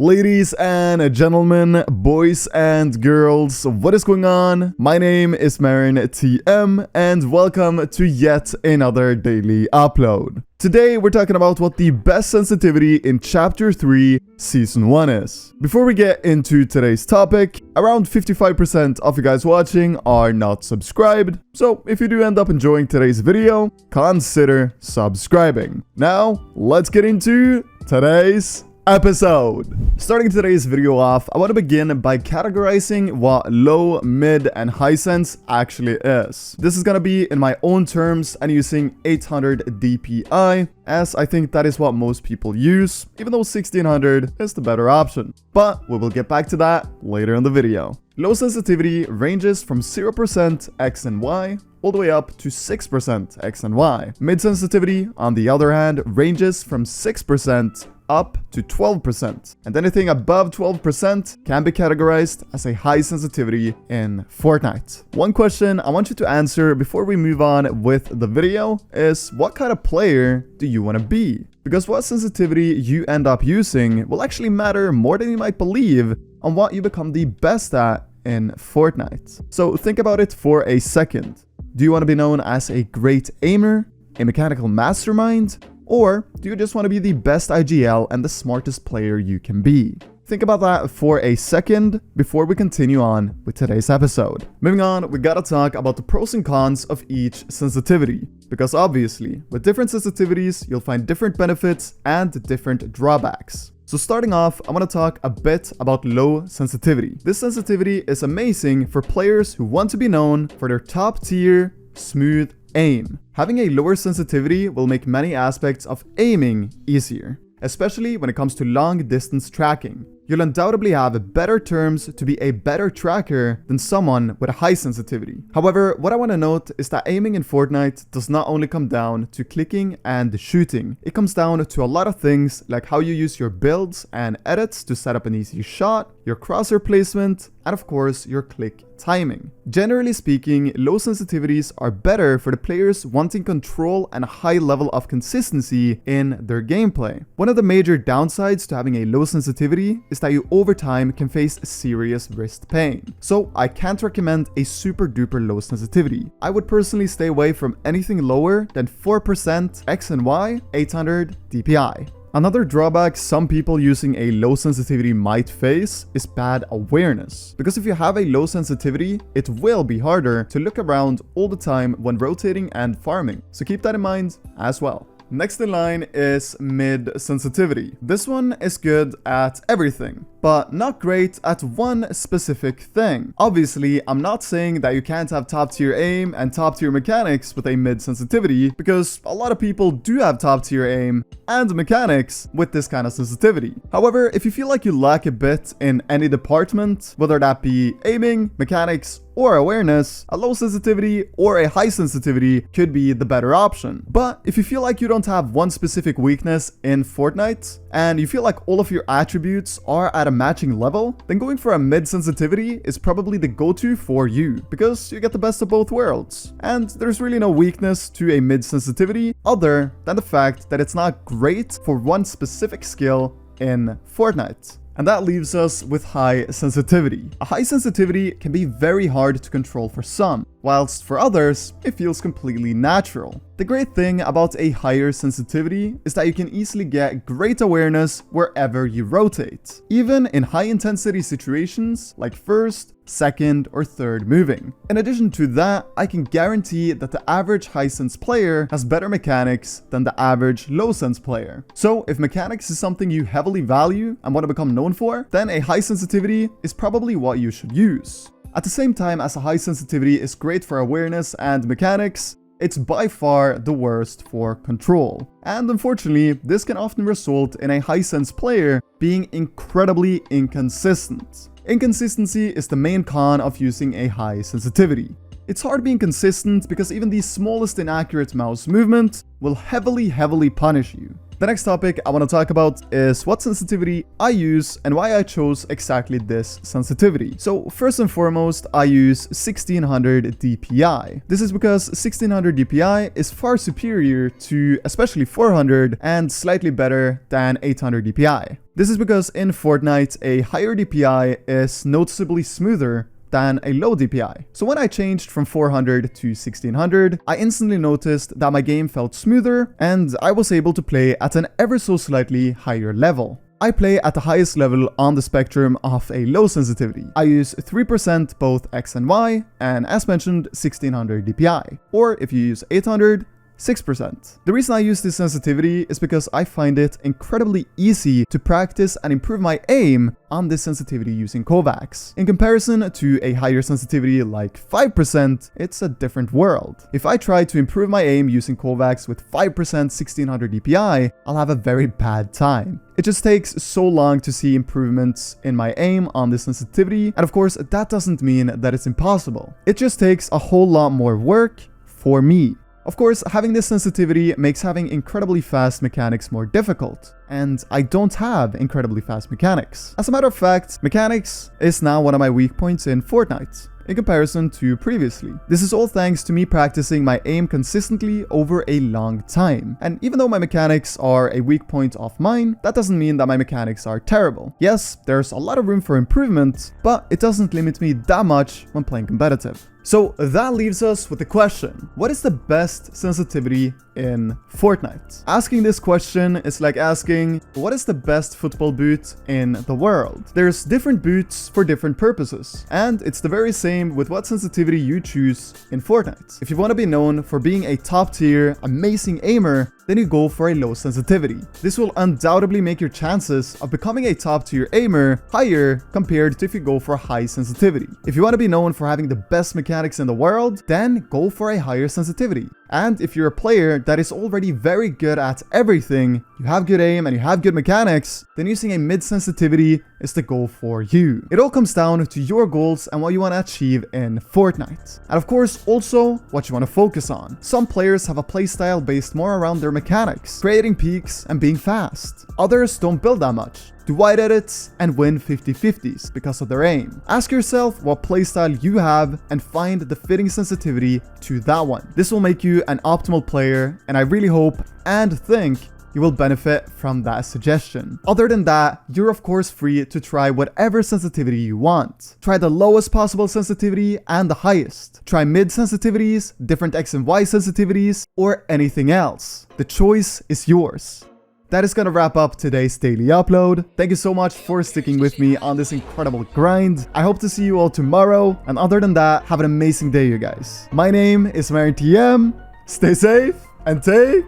Ladies and gentlemen, boys and girls, what is going on? My name is M1K3 and welcome to yet another daily upload. Today we're talking about what the best sensitivity in Chapter 3 Season 1 is. Before we get into today's topic, around 55% of you guys watching are not subscribed, so if you do end up enjoying today's video, consider subscribing. Now, let's get into today's episode. Starting today's video off, I want to begin by categorizing what low, mid, and high sense actually is. This is gonna be in my own terms and using 800 DPI, as I think that is what most people use, even though 1600 is the better option. But we will get back to that later in the video. Low sensitivity ranges from 0% X and Y all the way up to 6% X and Y. Mid sensitivity, on the other hand, ranges from 6% up to 12%, and anything above 12% can be categorized as a high sensitivity in Fortnite. One question I want you to answer before we move on with the video is, what kind of player do you want to be? Because what sensitivity you end up using will actually matter more than you might believe on what you become the best at in Fortnite. So think about it for a second. Do you want to be known as a great aimer, a mechanical mastermind, or do you just want to be the best IGL and the smartest player you can be? Think about that for a second before we continue on with today's episode. Moving on, we gotta talk about the pros and cons of each sensitivity. Because obviously, with different sensitivities, you'll find different benefits and different drawbacks. So starting off, I want to talk a bit about low sensitivity. This sensitivity is amazing for players who want to be known for their top tier, smooth aim. Having a lower sensitivity will make many aspects of aiming easier, especially when it comes to long distance tracking. You'll undoubtedly have better terms to be a better tracker than someone with a high sensitivity. However, what I want to note is that aiming in Fortnite does not only come down to clicking and shooting. It comes down to a lot of things like how you use your builds and edits to set up an easy shot, your crosshair placement, and of course your click timing. Generally speaking, low sensitivities are better for the players wanting control and a high level of consistency in their gameplay. One of the major downsides to having a low sensitivity is that you over time can face serious wrist pain. So I can't recommend a super duper low sensitivity. I would personally stay away from anything lower than 4% X and Y, 800 DPI. Another drawback some people using a low sensitivity might face is bad awareness. Because if you have a low sensitivity, it will be harder to look around all the time when rotating and farming. So keep that in mind as well. Next in line is mid sensitivity. This one is good at everything, but not great at one specific thing. Obviously, I'm not saying that you can't have top tier aim and top tier mechanics with a mid sensitivity, because a lot of people do have top tier aim and mechanics with this kind of sensitivity. However, if you feel like you lack a bit in any department, whether that be aiming, mechanics, or awareness, a low sensitivity or a high sensitivity could be the better option. But if you feel like you don't have one specific weakness in Fortnite, and you feel like all of your attributes are at a matching level, then going for a mid sensitivity is probably the go-to for you, because you get the best of both worlds. And there's really no weakness to a mid sensitivity other than the fact that it's not great for one specific skill in Fortnite. And that leaves us with high sensitivity. A high sensitivity can be very hard to control for some, whilst for others, it feels completely natural. The great thing about a higher sensitivity is that you can easily get great awareness wherever you rotate, even in high intensity situations like first, second, or third moving. In addition to that, I can guarantee that the average high sense player has better mechanics than the average low sense player. So if mechanics is something you heavily value and want to become known for, then a high sensitivity is probably what you should use. At the same time as a high sensitivity is great for awareness and mechanics, it's by far the worst for control. And unfortunately, this can often result in a high sense player being incredibly inconsistent. Inconsistency is the main con of using a high sensitivity. It's hard being consistent because even the smallest inaccurate mouse movement will heavily punish you. The next topic I want to talk about is what sensitivity I use and why I chose exactly this sensitivity. So first and foremost, I use 1600 dpi. This is because 1600 dpi is far superior to especially 400 and slightly better than 800 dpi. This is because in Fortnite, a higher DPI is noticeably smoother than a low DPI. So when I changed from 400 to 1600, I instantly noticed that my game felt smoother and I was able to play at an ever so slightly higher level. I play at the highest level on the spectrum of a low sensitivity. I use 3% both X and Y, and as mentioned, 1600 DPI. Or if you use 800, 6%. The reason I use this sensitivity is because I find it incredibly easy to practice and improve my aim on this sensitivity using Kovacs. In comparison to a higher sensitivity like 5%, it's a different world. If I try to improve my aim using Kovacs with 5% 1600 DPI, I'll have a very bad time. It just takes so long to see improvements in my aim on this sensitivity, and of course that doesn't mean that it's impossible. It just takes a whole lot more work for me. Of course, having this sensitivity makes having incredibly fast mechanics more difficult, and I don't have incredibly fast mechanics. As a matter of fact, mechanics is now one of my weak points in Fortnite, in comparison to previously. This is all thanks to me practicing my aim consistently over a long time. And even though my mechanics are a weak point of mine, that doesn't mean that my mechanics are terrible. Yes, there's a lot of room for improvement, but it doesn't limit me that much when playing competitive. So that leaves us with the question, what is the best sensitivity in Fortnite? Asking this question is like asking, what is the best football boot in the world? There's different boots for different purposes, and it's the very same with what sensitivity you choose in Fortnite. If you want to be known for being a top tier, amazing aimer, then you go for a low sensitivity. This will undoubtedly make your chances of becoming a top tier aimer higher compared to if you go for high sensitivity. If you want to be known for having the best mechanics in the world, then go for a higher sensitivity. And if you're a player that is already very good at everything, you have good aim and you have good mechanics, then using a mid sensitivity is the goal for you. It all comes down to your goals and what you want to achieve in Fortnite. And of course, also what you want to focus on. Some players have a playstyle based more around their mechanics, creating peaks and being fast. Others don't build that much, do wide edits and win 50-50s because of their aim. Ask yourself what playstyle you have and find the fitting sensitivity to that one. This will make you an optimal player, and I really hope and think you will benefit from that suggestion. Other than that, you're of course free to try whatever sensitivity you want. Try the lowest possible sensitivity and the highest. Try mid sensitivities, different X and Y sensitivities, or anything else. The choice is yours. That is gonna wrap up today's daily upload. Thank you so much for sticking with me on this incredible grind. I hope to see you all tomorrow, and other than that, have an amazing day, you guys. My name is M1K3 Editz. Stay safe and take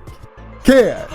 care.